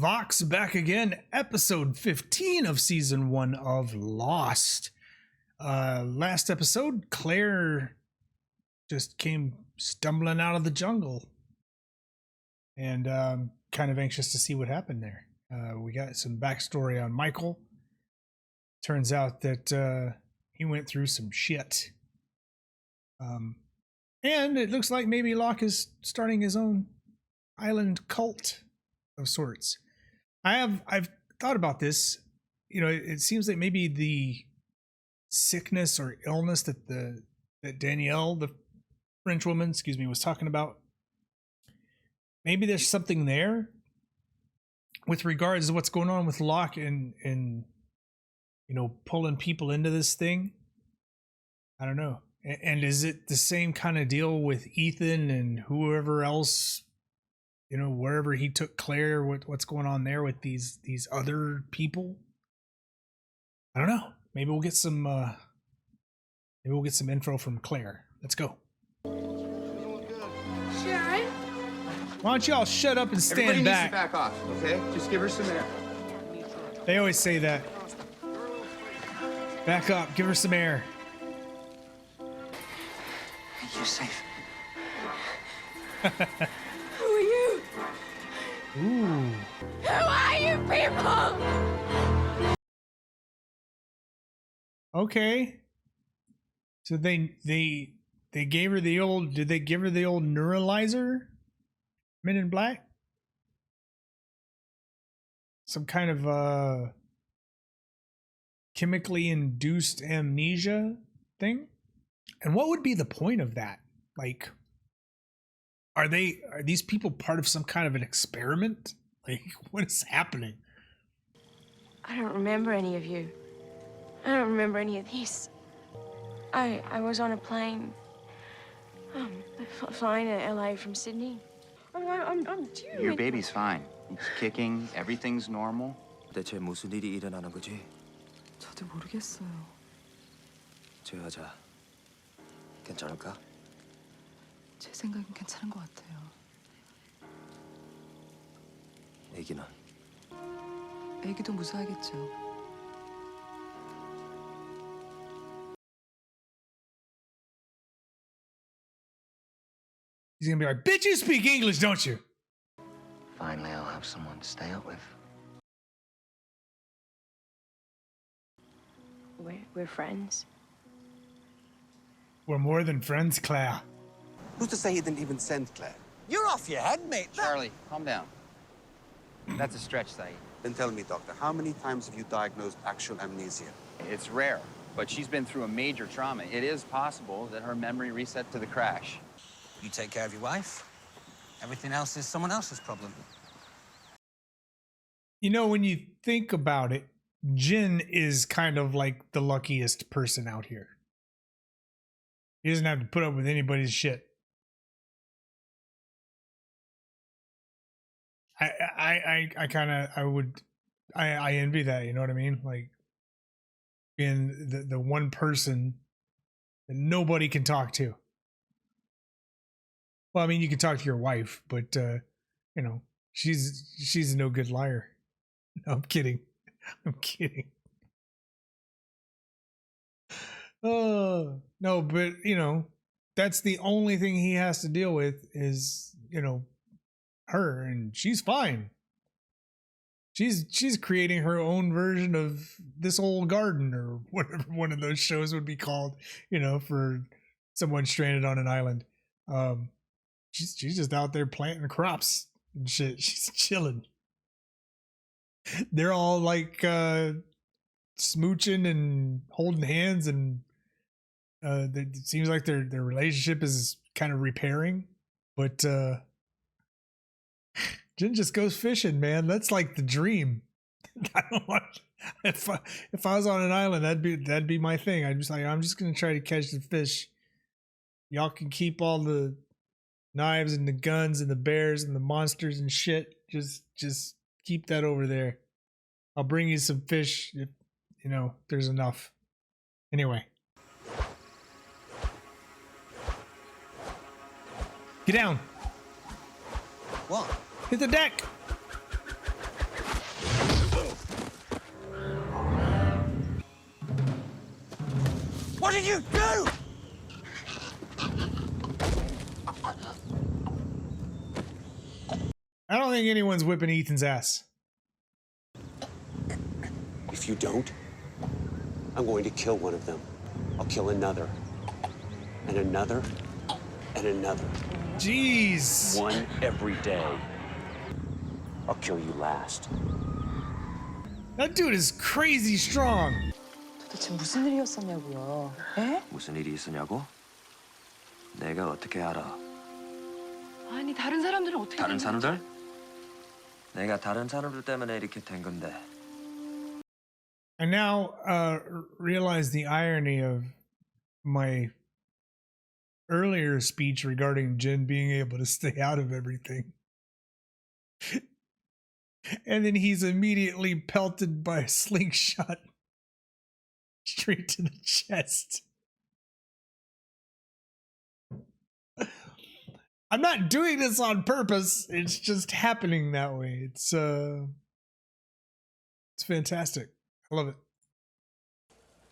Vox back again, episode 15 of season 1 of Lost. Last episode, Claire just came stumbling out of the jungle. And kind of anxious to see what happened there. We got some backstory on Michael. Turns out that he went through some shit. And it looks like maybe Locke is starting his own island cult of sorts. I've thought about this. You know, it seems like maybe the sickness or illness that Danielle, the French woman, was talking about. Maybe there's something there with regards to what's going on with Locke and you know, pulling people into this thing. I don't know. And is it the same kind of deal with Ethan and whoever else, you know, wherever he took Claire, what's going on there with these other people? I don't know. Maybe we'll get some info from Claire. Let's go. Sharon? Why don't you all shut up and stand Everybody back? needs to back off, okay? Just give her some air. They always say that. Back up. Give her some air. You're safe. Who are you? Ooh. Who are you people? Okay. So they gave her the old. Did they give her the old neuralizer? Men in Black? Some kind of chemically induced amnesia thing? And what would be the point of that? Like, are these people part of some kind of an experiment? Like, what is happening? I don't remember any of you. I don't remember any of this. I was on a plane, flying to LA from Sydney. I'm due. Your baby's fine. He's kicking. Everything's normal. 대체 무슨 일이 일어나는 거지? 저도 모르겠어요. 저 여자 괜찮을까? 제 생각엔 괜찮은 것 같아요. 애기는? 애기도 무사하겠죠. He's gonna be like, bitch, you speak English, don't you? Finally, I'll have someone to stay up with. We're friends. We're more than friends, Claire. Who's to say he didn't even send Claire? You're off your head, mate. Charlie, calm down. That's a stretch, Saeed. Then tell me, doctor, how many times have you diagnosed actual amnesia? It's rare, but she's been through a major trauma. It is possible that her memory reset to the crash. You take care of your wife. Everything else is someone else's problem. You know, when you think about it, Jin is kind of like the luckiest person out here. He doesn't have to put up with anybody's shit. I envy that, you know what I mean? Like being the one person that nobody can talk to. Well, I mean, you can talk to your wife, but you know, she's no good liar. No, I'm kidding. I'm kidding. Oh, no, but you know, that's the only thing he has to deal with is, you know, her, and she's fine. She's creating her own version of This Old Garden or whatever one of those shows would be called, you know, for someone stranded on an island. She's just out there planting crops and shit. She's chilling. They're all like smooching and holding hands, and it seems like their relationship is kind of repairing. But Jen just goes fishing, man. That's like the dream. I don't want. If I was on an island, that'd be my thing. I'm just gonna try to catch the fish. Y'all can keep all the knives and the guns and the bears and the monsters and shit. Just keep that over there. I'll bring you some fish if, you know, there's enough. Anyway. Get down. What? Hit the deck. What did you do? I don't think anyone's whipping Ethan's ass. If you don't, I'm going to kill one of them. I'll kill another, and another, and another. Jeez. One every day. I'll kill you last. That dude is crazy strong. 도대체 무슨 일이었었냐고요? 에? 무슨 일이 있었냐고? 내가 어떻게 알아? 아니 다른 사람들은 어떻게 다른 된 거지? 사람들? 내가 다른 사람들 때문에 이렇게 된 건데. I now realize the irony of my earlier speech regarding Jen being able to stay out of everything. And then he's immediately pelted by a slingshot straight to the chest. I'm not doing this on purpose. It's just happening that way. It's fantastic. I love it.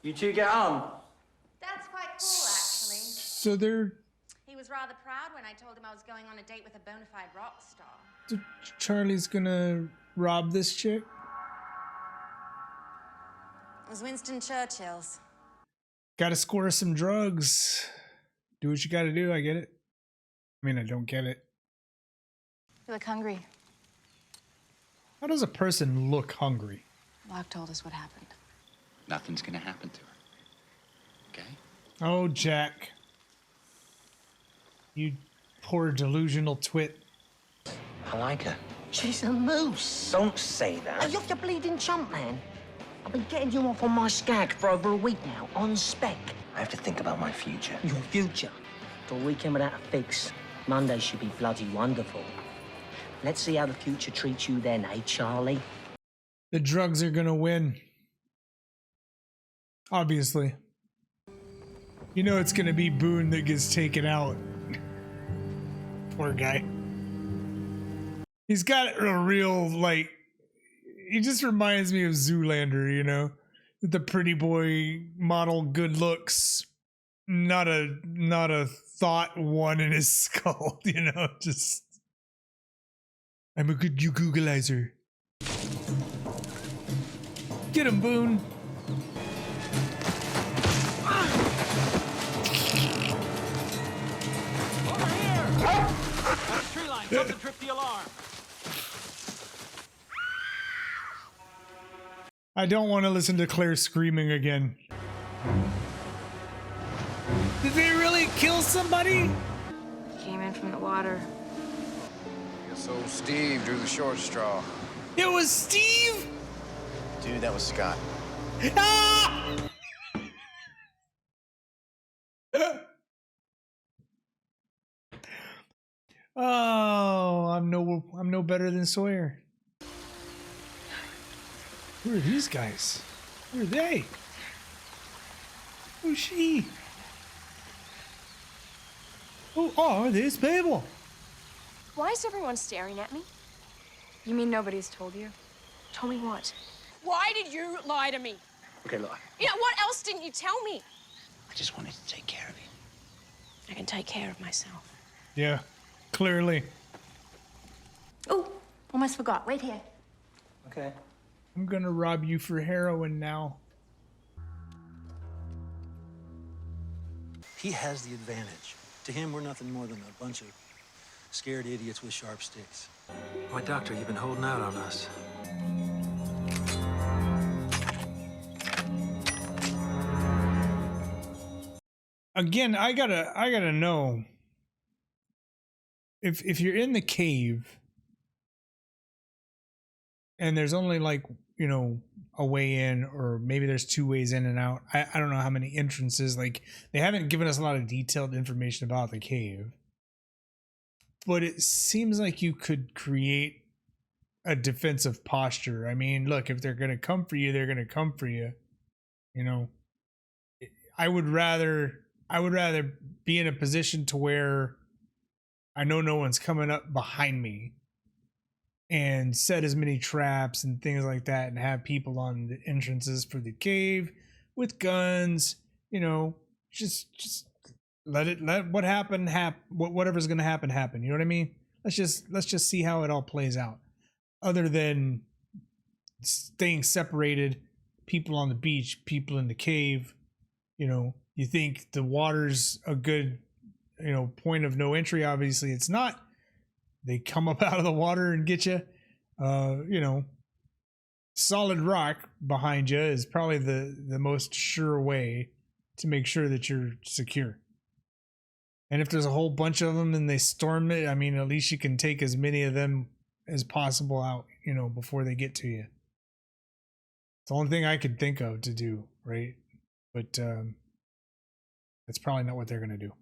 You two get on. That's quite cool, actually. So they're He was rather proud when I told him I was going on a date with a bona fide rock star. Charlie's gonna rob this chick. It was Winston Churchill's. Gotta score some drugs. Do what you gotta do. I get it. I mean, I don't get it. You look hungry. How does a person look hungry? Locke told us what happened. Nothing's gonna happen to her. Okay? Oh, Jack. You poor delusional twit. I like her. She's a moose. Don't say that. Are you off your bleeding chump, man? I've been getting you off on my skag for over a week now, on spec. I have to think about my future. Your future? For a weekend without a fix. Monday should be bloody wonderful. Let's see how the future treats you then, eh, Charlie? The drugs are gonna win. Obviously. You know it's gonna be Boone that gets taken out. Poor guy. He's got a real, like, he just reminds me of Zoolander, you know? The pretty boy model, good looks, not a thought one in his skull, you know? Just, I'm a good Googleizer. Get him, Boone. Over here! Got a tree line. Something tripped the alarm. I don't want to listen to Claire screaming again. Did they really kill somebody? Came in from the water. So Steve drew the short straw. It was Steve? Dude, that was Scott. Ah! Oh, I'm no better than Sawyer. Who are these guys? Who are they? Who's she? Who are these people? Why is everyone staring at me? You mean nobody's told you? Told me what? Why did you lie to me? Okay, look. You know, what else didn't you tell me? I just wanted to take care of you. I can take care of myself. Yeah, clearly. Oh, almost forgot. Wait here. Okay. I'm gonna rob you for heroin now. He has the advantage. To him, we're nothing more than a bunch of scared idiots with sharp sticks. Why, Doctor, you've been holding out on us. Again, I gotta know if you're in the cave and there's only, like, you know, a way in, or maybe there's two ways in and out. I don't know how many entrances. Like, they haven't given us a lot of detailed information about the cave, but it seems like you could create a defensive posture. I mean, look, if they're gonna come for you, they're gonna come for you. You know, I would rather be in a position to where I know no one's coming up behind me, and set as many traps and things like that, and have people on the entrances for the cave with guns you know, just let what happen whatever's gonna happen. You know what I mean? Let's just see how it all plays out. Other than staying separated, people on the beach, people in the cave, you know, you think the water's a good, you know, point of no entry. Obviously it's not. They come up out of the water and get you. You know, solid rock behind you is probably the most sure way to make sure that you're secure. And if there's a whole bunch of them and they storm it, I mean, at least you can take as many of them as possible out, you know, before they get to you. It's the only thing I could think of to do, right? But that's probably not what they're gonna do.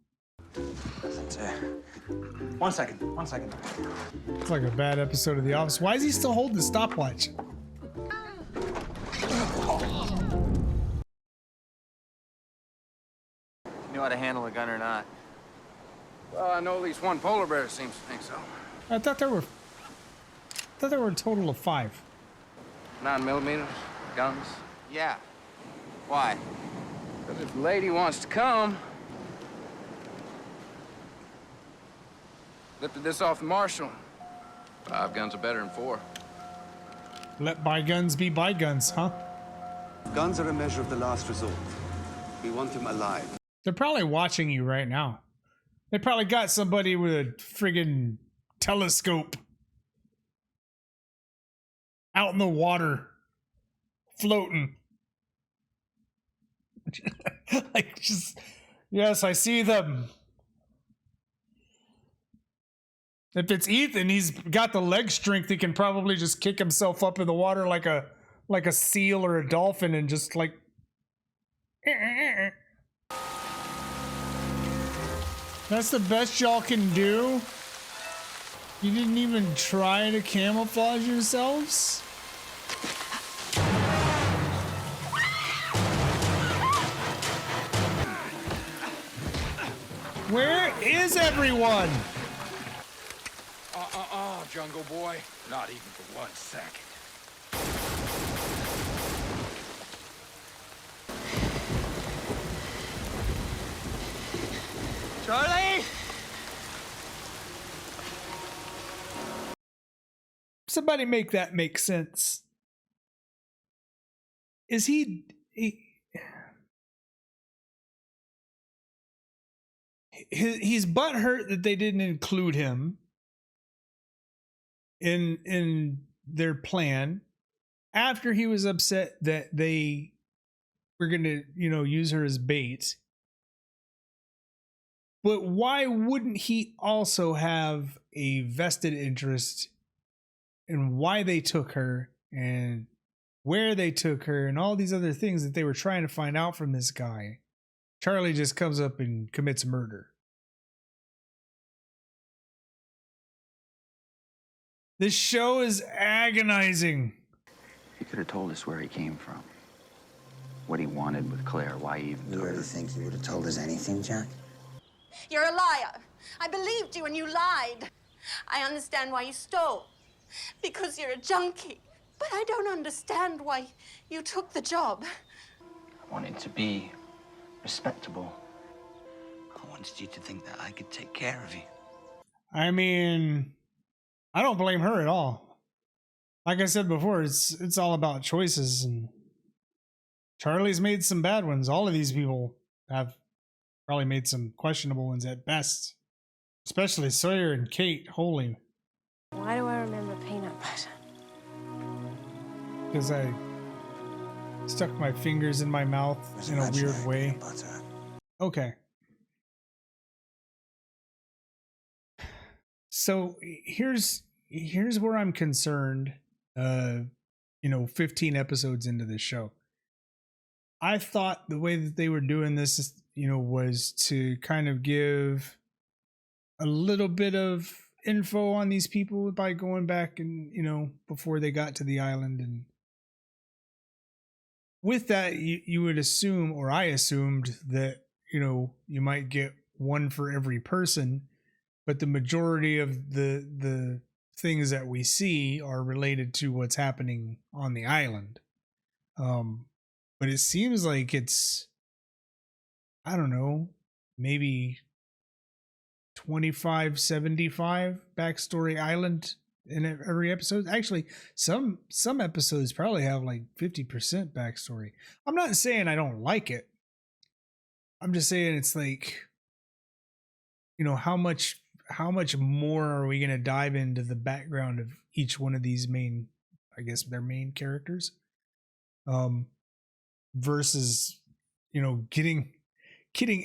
One second. It's like a bad episode of The Office. Why is he still holding the stopwatch? Knew how to handle a gun or not. Well, I know at least one polar bear seems to think so. I thought there were a total of 5. 9mm, guns. Yeah. Why? But if the lady wants to come, lifted this off the marshal. 5 guns are better than 4. Let bygones be bygones, huh? Guns are a measure of the last resort. We want them alive. They're probably watching you right now. They probably got somebody with a friggin' telescope out in the water, floating. Like, just, yes, I see them. If it's Ethan, he's got the leg strength. He can probably just kick himself up in the water like a seal or a dolphin and just like. That's the best y'all can do? You didn't even try to camouflage yourselves? Where is everyone? Jungle Boy. Not even for 1 second. Charlie! Somebody make that make sense. Is he's butthurt that they didn't include him in their plan after he was upset that they were going to, you know, use her as bait. But why wouldn't he also have a vested interest in why they took her and where they took her and all these other things that they were trying to find out from this guy? Charlie just comes up and commits murder. This show is agonizing. He could have told us where he came from. What he wanted with Claire, why he even You really think he would have told us anything, Jack? You're a liar. I believed you and you lied. I understand why you stole. Because you're a junkie. But I don't understand why you took the job. I wanted to be respectable. I wanted you to think that I could take care of you. I mean, I don't blame her at all. Like I said before, it's all about choices, and Charlie's made some bad ones. All of these people have probably made some questionable ones at best. Especially Sawyer and Kate. Holy. Why do I remember peanut butter? Because I stuck my fingers in my mouth in a weird way. Okay. So here's where I'm concerned. 15 episodes into this show, I thought the way that they were doing this, was to kind of give a little bit of info on these people by going back and, before they got to the island. And with that, you would assume, or I assumed that, you might get one for every person, but the majority of the things that we see are related to what's happening on the island. But it seems like it's I don't know, maybe 25, 75 backstory island in every episode. Actually, some episodes probably have like 50% backstory. I'm not saying I don't like it. I'm just saying it's like, you know, how much more are we going to dive into the background of each one of these main, I guess their main characters, versus, you know, getting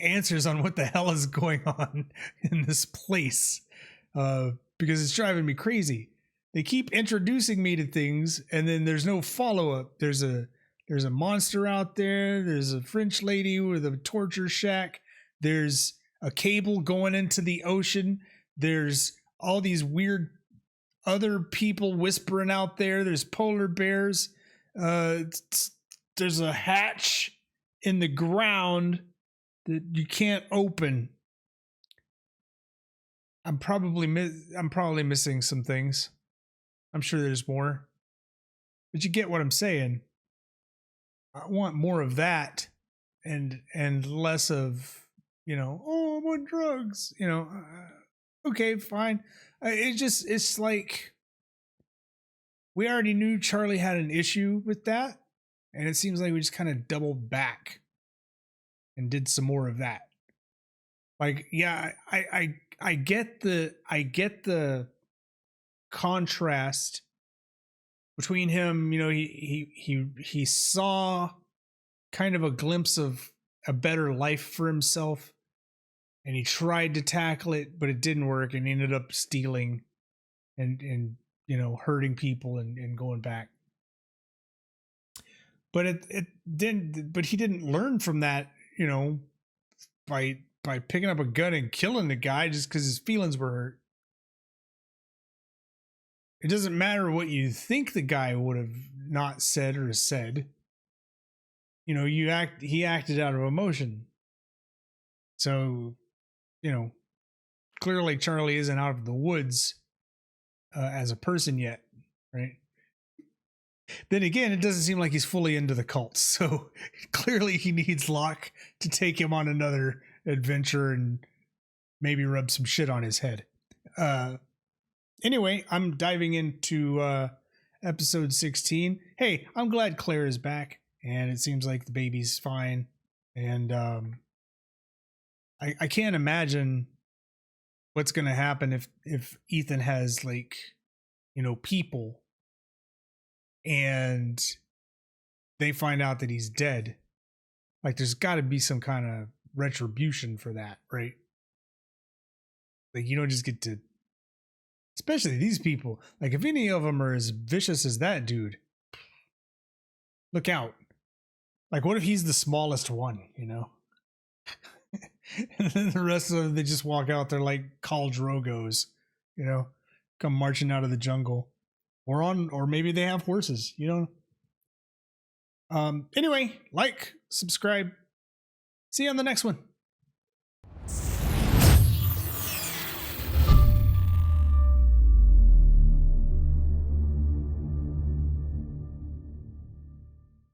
answers on what the hell is going on in this place, because it's driving me crazy. They keep introducing me to things and then there's no follow-up. There's a monster out there. There's a French lady with a torture shack. There's a cable going into the ocean. There's all these weird other people whispering out there. There's polar bears. There's a hatch in the ground that you can't open. I'm probably missing some things. I'm sure there's more, but you get what I'm saying. I want more of that, and less of, you know, oh, I'm on drugs. You know, okay, fine. It's like we already knew Charlie had an issue with that, and it seems like we just kind of doubled back and did some more of that. Like, yeah, I get the contrast between him. You know, he saw kind of a glimpse of a better life for himself, and he tried to tackle it, but it didn't work, and he ended up stealing and you know, hurting people and going back. But it didn't. But he didn't learn from that, you know, by picking up a gun and killing the guy just because his feelings were hurt. It doesn't matter what you think the guy would have not said or said. You know, he acted out of emotion. So, you know, clearly Charlie isn't out of the woods as a person yet, right? Then again, it doesn't seem like he's fully into the cult. So clearly he needs Locke to take him on another adventure and maybe rub some shit on his head. Anyway, I'm diving into episode 16. Hey, I'm glad Claire is back, and it seems like the baby's fine. And I can't imagine what's going to happen if Ethan has, like, you know, people and they find out that he's dead. Like, there's got to be some kind of retribution for that, right? Like, you don't just get to, especially these people, like, if any of them are as vicious as that dude, look out. Like, what if he's the smallest one, you know? And then the rest of them, they just walk out there like Khal Drogos, you know, come marching out of the jungle, or maybe they have horses, you know. Anyway, like, subscribe. See you on the next one.